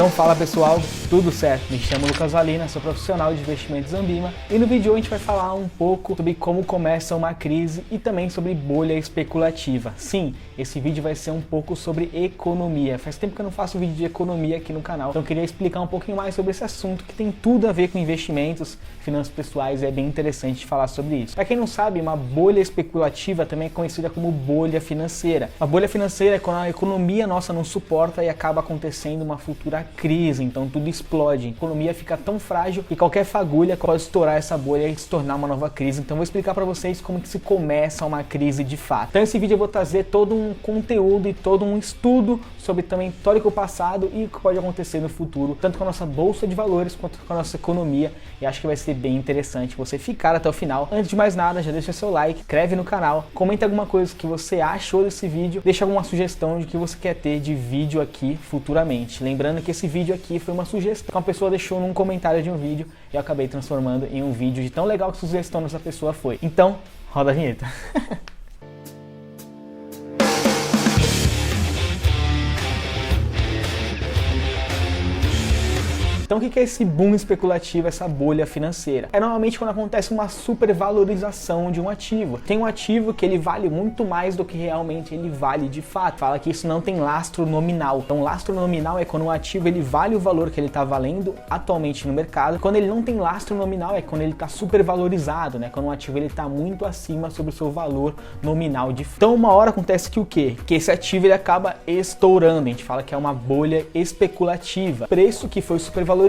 Então fala pessoal, tudo certo? Me chamo Lucas Valina, sou profissional de investimentos Ambima e no vídeo de hoje a gente vai falar um pouco sobre como começa uma crise e também sobre bolha especulativa. Sim, esse vídeo vai ser um pouco sobre economia. Faz tempo que eu não faço vídeo de economia aqui no canal, então eu queria explicar um pouquinho mais sobre esse assunto que tem tudo a ver com investimentos, finanças pessoais, e é bem interessante falar sobre isso. Para quem não sabe, uma bolha especulativa também é conhecida como bolha financeira. A bolha financeira é quando a economia nossa não suporta e acaba acontecendo uma futura crise, então tudo explode. A economia fica tão frágil que qualquer fagulha pode estourar essa bolha e se tornar uma nova crise. Então eu vou explicar para vocês como que se começa uma crise de fato. Então nesse vídeo eu vou trazer todo um conteúdo e todo um estudo sobre também histórico passado e o que pode acontecer no futuro, tanto com a nossa bolsa de valores quanto com a nossa economia, e acho que vai ser bem interessante você ficar até o final. Antes de mais nada, já deixa seu like, inscreve no canal, comenta alguma coisa que você achou desse vídeo, deixa alguma sugestão de que você quer ter de vídeo aqui futuramente. Lembrando que esse vídeo aqui foi uma sugestão que uma pessoa deixou num comentário de um vídeo e eu acabei transformando em um vídeo de tão legal que a sugestão dessa pessoa foi. Então, roda a vinheta. Então o que é esse boom especulativo, essa bolha financeira? É normalmente quando acontece uma supervalorização de um ativo. Tem um ativo que ele vale muito mais do que realmente ele vale de fato. Fala que isso não tem lastro nominal. Então lastro nominal é quando um ativo ele vale o valor que ele está valendo atualmente no mercado. Quando ele não tem lastro nominal é quando ele está supervalorizado, né? Quando um ativo ele está muito acima sobre o seu valor nominal de fato. Então uma hora acontece que o quê? Que esse ativo ele acaba estourando. A gente fala que é uma bolha especulativa. O preço que foi supervalorizado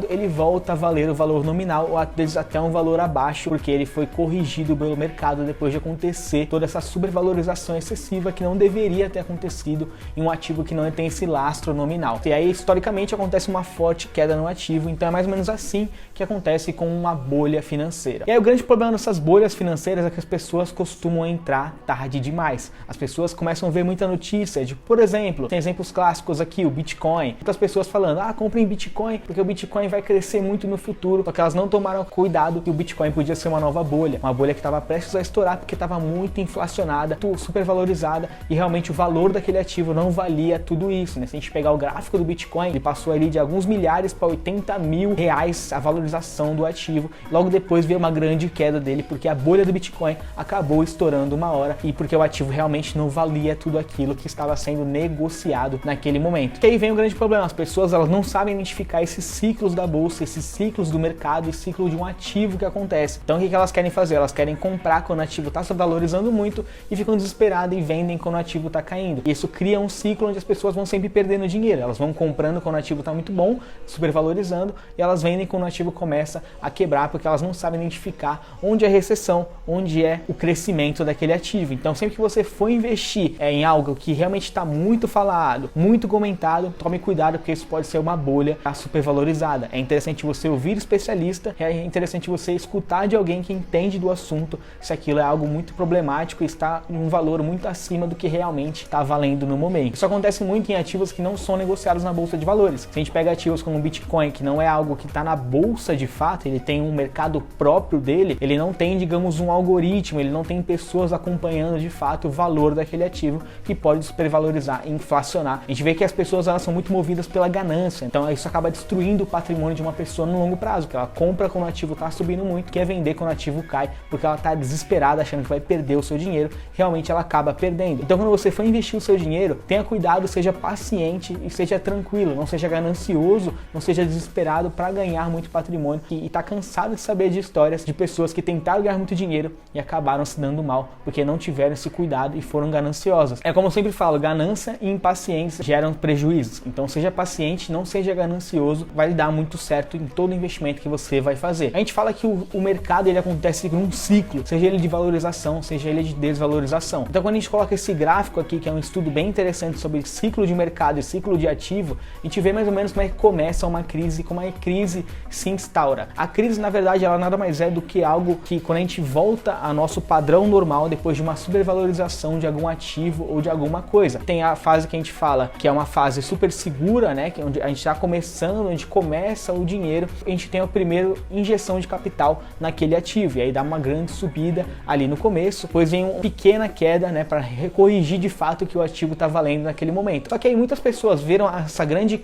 ele volta a valer o valor nominal ou às vezes até um valor abaixo, porque ele foi corrigido pelo mercado depois de acontecer toda essa supervalorização excessiva que não deveria ter acontecido em um ativo que não tem esse lastro nominal. E aí, historicamente, acontece uma forte queda no ativo, então é mais ou menos assim que acontece com uma bolha financeira. E aí o grande problema dessas bolhas financeiras é que as pessoas costumam entrar tarde demais. As pessoas começam a ver muita notícia de, por exemplo, tem exemplos clássicos aqui, o Bitcoin. Muitas pessoas falando, comprem Bitcoin, porque o Bitcoin vai crescer muito no futuro, só que elas não tomaram cuidado que o Bitcoin podia ser uma nova bolha, uma bolha que estava prestes a estourar porque estava muito inflacionada, supervalorizada e realmente o valor daquele ativo não valia tudo isso, né? Se a gente pegar o gráfico do Bitcoin, ele passou ali de alguns milhares para 80 mil reais a valorização do ativo, logo depois veio uma grande queda dele porque a bolha do Bitcoin acabou estourando uma hora e porque o ativo realmente não valia tudo aquilo que estava sendo negociado naquele momento. E aí vem o grande problema, as pessoas elas não sabem identificar esses ciclos da bolsa, esses ciclos do mercado e ciclo de um ativo que acontece. Então o que elas querem fazer? Elas querem comprar quando o ativo está se valorizando muito e ficam desesperadas e vendem quando o ativo está caindo. E isso cria um ciclo onde as pessoas vão sempre perdendo dinheiro. Elas vão comprando quando o ativo está muito bom, supervalorizando, e elas vendem quando o ativo começa a quebrar porque elas não sabem identificar onde é a recessão, onde é o crescimento daquele ativo. Então sempre que você for investir em algo que realmente está muito falado, muito comentado, tome cuidado porque isso pode ser uma bolha supervalorizada. É interessante você ouvir especialista, é interessante você escutar de alguém que entende do assunto se aquilo é algo muito problemático e está em um valor muito acima do que realmente está valendo no momento. Isso acontece muito em ativos que não são negociados na bolsa de valores. Se a gente pega ativos como o Bitcoin, que não é algo que está na bolsa de fato, ele tem um mercado próprio dele, ele não tem, digamos, um algoritmo, ele não tem pessoas acompanhando de fato o valor daquele ativo que pode supervalorizar e inflacionar. A gente vê que as pessoas elas são muito movidas pela ganância, então isso acaba destruindo o patrimônio de uma pessoa no longo prazo, que ela compra quando o ativo está subindo muito, quer vender quando o ativo cai, porque ela está desesperada achando que vai perder o seu dinheiro, realmente ela acaba perdendo. Então quando você for investir o seu dinheiro, tenha cuidado, seja paciente e seja tranquilo, não seja ganancioso, não seja desesperado para ganhar muito patrimônio e tá cansado de saber de histórias de pessoas que tentaram ganhar muito dinheiro e acabaram se dando mal, porque não tiveram esse cuidado e foram gananciosas. É como eu sempre falo, ganância e impaciência geram prejuízos, então seja paciente, não seja ganancioso, vai dar muito certo em todo investimento que você vai fazer. A gente fala que o mercado ele acontece num ciclo, seja ele de valorização, seja ele de desvalorização. Então quando a gente coloca esse gráfico aqui, que é um estudo bem interessante sobre ciclo de mercado e ciclo de ativo, a gente vê mais ou menos como é que começa uma crise, como a crise se instaura. A crise, na verdade, ela nada mais é do que algo que quando a gente volta a nosso padrão normal depois de uma supervalorização de algum ativo ou de alguma coisa. Tem a fase que a gente fala que é uma fase super segura, né, que é onde a gente está começando, onde começa o dinheiro, a gente tem a primeira injeção de capital naquele ativo, e aí dá uma grande subida ali no começo, depois vem uma pequena queda, né, para corrigir de fato o que o ativo está valendo naquele momento. Só que aí muitas pessoas viram essa grande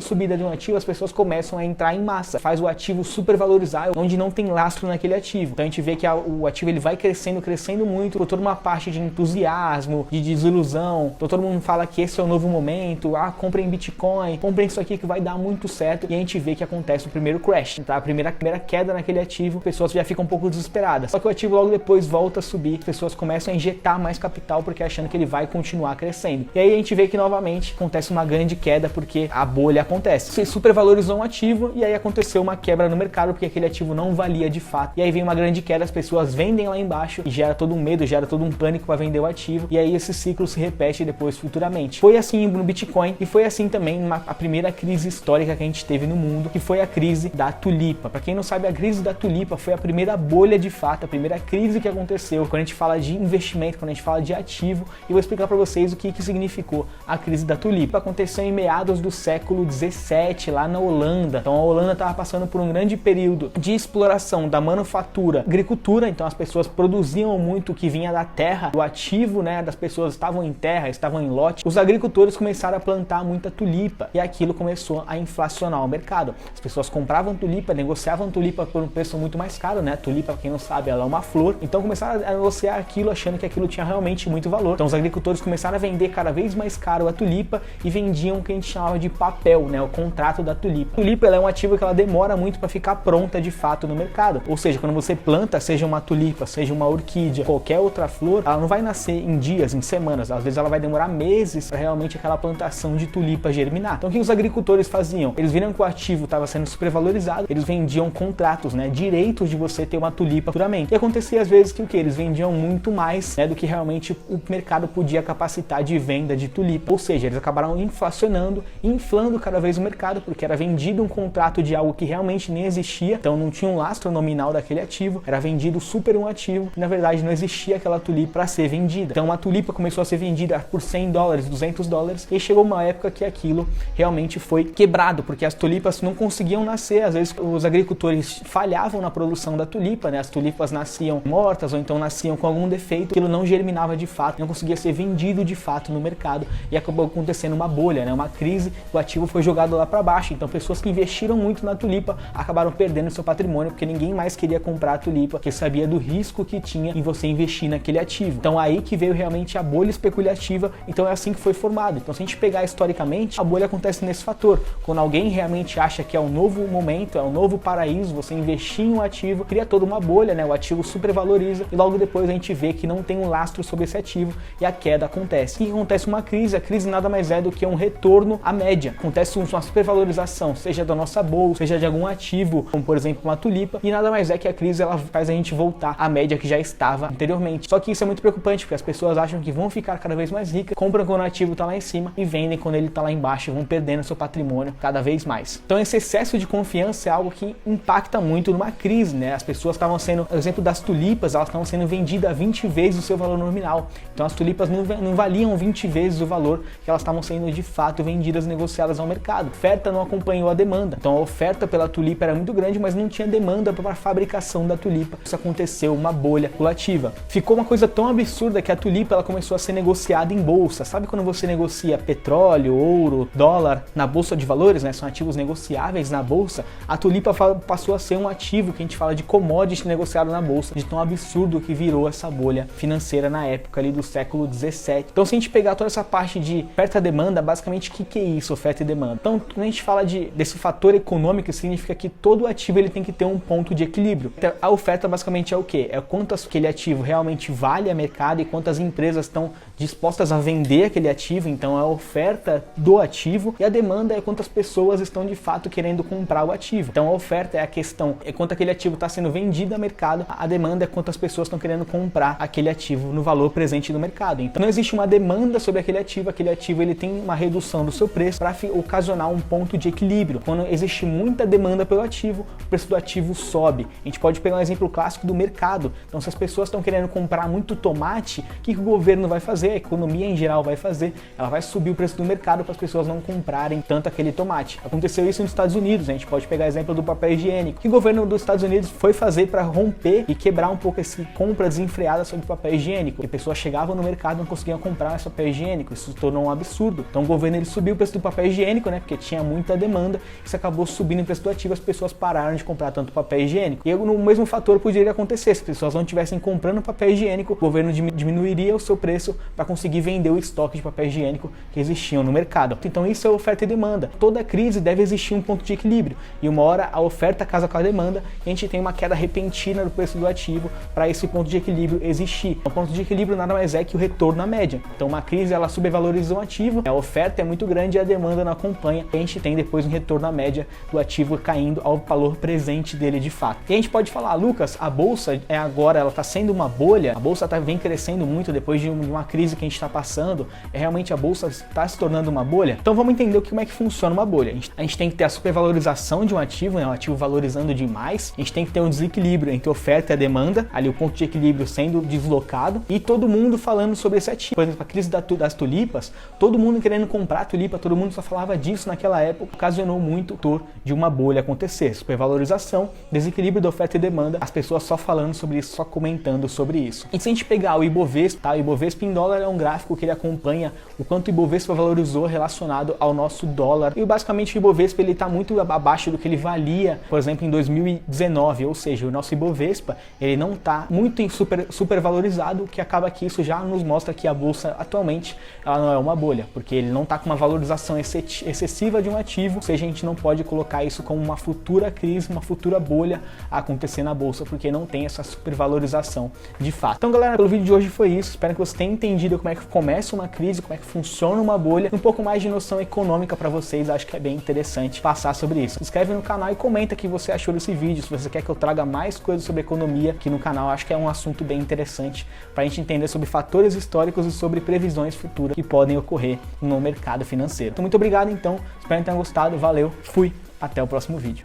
subida de um ativo, as pessoas começam a entrar em massa, faz o ativo supervalorizar, onde não tem lastro naquele ativo. Então a gente vê que o ativo ele vai crescendo muito, por toda uma parte de entusiasmo, de desilusão. Então todo mundo fala que esse é o novo momento, comprem Bitcoin, comprem isso aqui que vai dar muito certo, e a gente vê que acontece o primeiro crash, tá? A primeira queda naquele ativo, pessoas já ficam um pouco desesperadas. Só que o ativo logo depois volta a subir, pessoas começam a injetar mais capital porque achando que ele vai continuar crescendo. E aí a gente vê que novamente acontece uma grande queda porque a bolha acontece. Você supervalorizou um ativo e aí aconteceu uma quebra no mercado porque aquele ativo não valia de fato. E aí vem uma grande queda, as pessoas vendem lá embaixo e gera todo um medo, gera todo um pânico para vender o ativo, e aí esse ciclo se repete depois futuramente. Foi assim no Bitcoin e foi assim também a primeira crise histórica que a gente teve no mundo, que foi a crise da tulipa. Para quem não sabe, a crise da tulipa foi a primeira bolha de fato, a primeira crise que aconteceu quando a gente fala de investimento, quando a gente fala de ativo, e vou explicar para vocês o que significou a crise da tulipa. Aconteceu em meados do século 17 lá na Holanda. Então a Holanda estava passando por um grande período de exploração da manufatura, agricultura, então as pessoas produziam muito o que vinha da terra, o ativo, né, das pessoas estavam em terra, estavam em lote. Os agricultores começaram a plantar muita tulipa e aquilo começou a inflacionar o mercado. As pessoas compravam tulipa, negociavam tulipa por um preço muito mais caro, né? Tulipa, pra quem não sabe, ela é uma flor. Então começaram a negociar aquilo achando que aquilo tinha realmente muito valor. Então os agricultores começaram a vender cada vez mais caro a tulipa e vendiam o que a gente chamava de papel, né? O contrato da tulipa. A tulipa ela é um ativo que ela demora muito para ficar pronta de fato no mercado. Ou seja, quando você planta, seja uma tulipa, seja uma orquídea, qualquer outra flor, ela não vai nascer em dias, em semanas. Às vezes ela vai demorar meses para realmente aquela plantação de tulipa germinar. Então o que os agricultores faziam? Eles viram que o ativo estava sendo supervalorizado, eles vendiam contratos, né? Direitos de você ter uma tulipa futuramente. E acontecia às vezes que o que? Eles vendiam muito mais, né, do que realmente o mercado podia capacitar de venda de tulipa. Ou seja, eles acabaram inflacionando, inflando cada vez o mercado, porque era vendido um contrato de algo que realmente nem existia, então não tinha um lastro nominal daquele ativo, era vendido super um ativo, e na verdade não existia aquela tulipa para ser vendida. Então uma tulipa começou a ser vendida por $100, $200, e chegou uma época que aquilo realmente foi quebrado, porque as tulipas não conseguiam nascer. Às vezes os agricultores falhavam na produção da tulipa, né? As tulipas nasciam mortas ou então nasciam com algum defeito, aquilo não germinava de fato, não conseguia ser vendido de fato no mercado, e acabou acontecendo uma bolha, né? Uma crise, o ativo foi jogado lá para baixo. Então pessoas que investiram muito na tulipa acabaram perdendo seu patrimônio, porque ninguém mais queria comprar a tulipa, porque sabia do risco que tinha em você investir naquele ativo. Então aí que veio realmente a bolha especulativa. Então é assim que foi formado. Então se a gente pegar historicamente, a bolha acontece nesse fator. Quando alguém realmente acha que é um novo momento, é um novo paraíso, você investir em um ativo, cria toda uma bolha, né? O ativo supervaloriza e logo depois a gente vê que não tem um lastro sobre esse ativo e a queda acontece. E acontece uma crise, a crise nada mais é do que um retorno à média. Acontece uma supervalorização, seja da nossa bolsa, seja de algum ativo, como por exemplo uma tulipa, e nada mais é que a crise ela faz a gente voltar à média que já estava anteriormente. Só que isso é muito preocupante, porque as pessoas acham que vão ficar cada vez mais ricas, compram quando o ativo está lá em cima e vendem quando ele está lá embaixo, e vão perdendo seu patrimônio cada vez mais. Então esse excesso de confiança é algo que impacta muito numa crise, né? As pessoas estavam sendo, por exemplo, das tulipas, elas estavam sendo vendidas a 20 vezes o seu valor nominal. Então as tulipas não valiam 20 vezes o valor que elas estavam sendo de fato vendidas, negociadas ao mercado. A oferta não acompanhou a demanda. Então a oferta pela tulipa era muito grande, mas não tinha demanda para a fabricação da tulipa. Isso aconteceu, uma bolha especulativa. Ficou uma coisa tão absurda que a tulipa ela começou a ser negociada em bolsa. Sabe quando você negocia petróleo, ouro, dólar na bolsa de valores, né? São ativos negociáveis na bolsa. A tulipa passou a ser um ativo que a gente fala de commodity negociado na bolsa, de tão absurdo que virou essa bolha financeira na época ali do século 17. Então se a gente pegar toda essa parte de oferta e demanda, basicamente o que é isso, oferta e demanda? Então quando a gente fala desse fator econômico, significa que todo ativo ele tem que ter um ponto de equilíbrio. Então, a oferta basicamente é o quê? É quanto aquele ativo realmente vale a mercado e quantas empresas estão dispostas a vender aquele ativo. Então é a oferta do ativo, e a demanda é quantas pessoas estão de fato querendo comprar o ativo. Então a oferta é a questão, é quanto aquele ativo está sendo vendido a mercado, a demanda é quantas pessoas estão querendo comprar aquele ativo no valor presente do mercado. Então não existe uma demanda sobre aquele ativo ele tem uma redução do seu preço para ocasionar um ponto de equilíbrio. Quando existe muita demanda pelo ativo, o preço do ativo sobe. A gente pode pegar um exemplo clássico do mercado. Então se as pessoas estão querendo comprar muito tomate, o que o governo vai fazer? A economia em geral vai fazer? Ela vai subir o preço do mercado para as pessoas não comprarem tanto aquele tomate. Aconteceu isso nos Estados Unidos, a gente pode pegar exemplo do papel higiênico, que o governo dos Estados Unidos foi fazer para romper e quebrar um pouco essa compra desenfreada sobre papel higiênico, porque pessoas chegavam no mercado e não conseguiam comprar esse papel higiênico, isso se tornou um absurdo. Então o governo ele subiu o preço do papel higiênico, né, porque tinha muita demanda, isso acabou subindo o preço do ativo, as pessoas pararam de comprar tanto papel higiênico. E o mesmo fator poderia acontecer, se as pessoas não estivessem comprando papel higiênico, o governo diminuiria o seu preço para conseguir vender o estoque de papel higiênico que existiam no mercado. Então isso é oferta e demanda. Toda crise deve existir um ponto de equilíbrio, e uma hora a oferta casa com a demanda e a gente tem uma queda repentina do preço do ativo para esse ponto de equilíbrio existir. O ponto de equilíbrio nada mais é que o retorno à média. Então uma crise ela supervaloriza um ativo, a oferta é muito grande e a demanda não acompanha, e a gente tem depois um retorno à média do ativo caindo ao valor presente dele de fato. E a gente pode falar, Lucas, a bolsa agora ela está sendo uma bolha, a bolsa vem crescendo muito depois de uma crise que a gente está passando, realmente a bolsa está se tornando uma bolha? Então vamos entender como é que funciona uma bolha. A gente tem que ter a supervalorização de um ativo, né, um ativo valorizando demais, a gente tem que ter um desequilíbrio entre oferta e a demanda, ali o ponto de equilíbrio sendo deslocado, e todo mundo falando sobre esse ativo. Por exemplo, a crise das tulipas, todo mundo querendo comprar a tulipa, todo mundo só falava disso naquela época, ocasionou muito o fator de uma bolha acontecer, supervalorização, desequilíbrio da oferta e demanda, as pessoas só falando sobre isso, só comentando sobre isso. E se a gente pegar o Ibovespa, tá? O Ibovespa em dólar é um gráfico que ele acompanha o quanto o Ibovespa valorizou relacionado ao nosso dólar, e basicamente o Ibovespa ele está muito abaixo do que ele valia, por exemplo, em 2019, ou seja, o nosso Ibovespa ele não está muito super valorizado, que acaba que isso já nos mostra que a bolsa atualmente ela não é uma bolha, porque ele não está com uma valorização excessiva de um ativo, ou seja, a gente não pode colocar isso como uma futura crise, uma futura bolha a acontecer na bolsa, porque não tem essa supervalorização de fato. Então galera, pelo vídeo de hoje foi isso, espero que você tenha entendido como é que começa uma crise, como é que funciona uma bolha, um pouco mais de noção econômica para vocês, acho que é bem interessante passar sobre isso. Se inscreve no canal e comenta o que você achou desse vídeo, se você quer que eu traga mais coisas sobre economia aqui no canal, acho que é um assunto bem interessante para a gente entender sobre fatores históricos e sobre previsões futuras que podem ocorrer no mercado financeiro. Então muito obrigado então, espero que tenham gostado, valeu, fui, até o próximo vídeo.